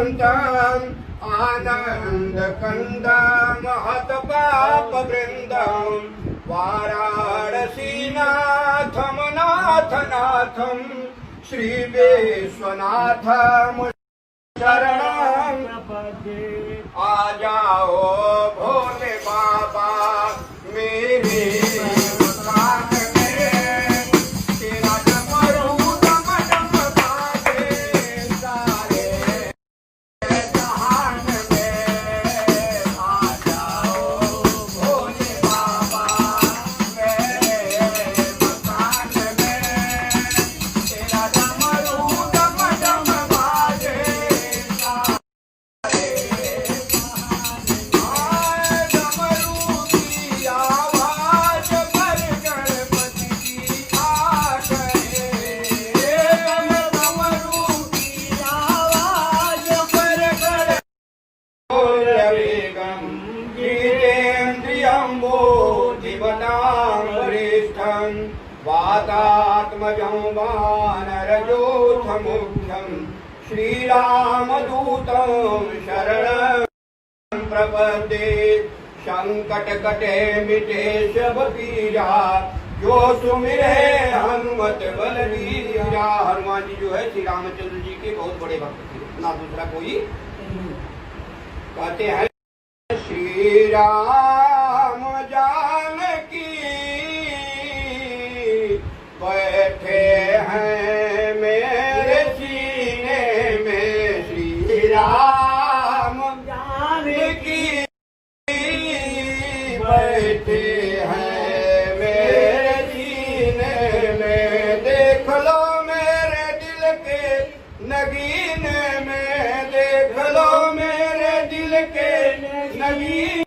शान्तम् आनंद कंदम महत पाप वृंदम वाराणसीनाथम नाथ नाथम श्री विश्वनाथम शरणं आ जाओ भोले बाबा मेरे कान में तेरा डमरू डम डम बाजे सारे जहान में आ जाओ भोले बाबा मेरे मकान में तेरा डमरू डम डम बाजे वातात्मजं वानरयोथमुख्यं श्रीरामदूतं शरणं प्रपद्ये संकटकटे मिटे सब पीरा जो सुमिरे हनुमत बलवीरा। हनुमान जी जो है श्री रामचंद्र जी के बहुत बड़े भक्त थे, ना दूसरा कोई। कहते हैं श्री राम जानकी बैठे हैं मेरे सीने में, श्री राम जानकी बैठे हैं मेरे सीने में। देख लो मेरे दिल के नगीने में, देख लो मेरे दिल के नगीने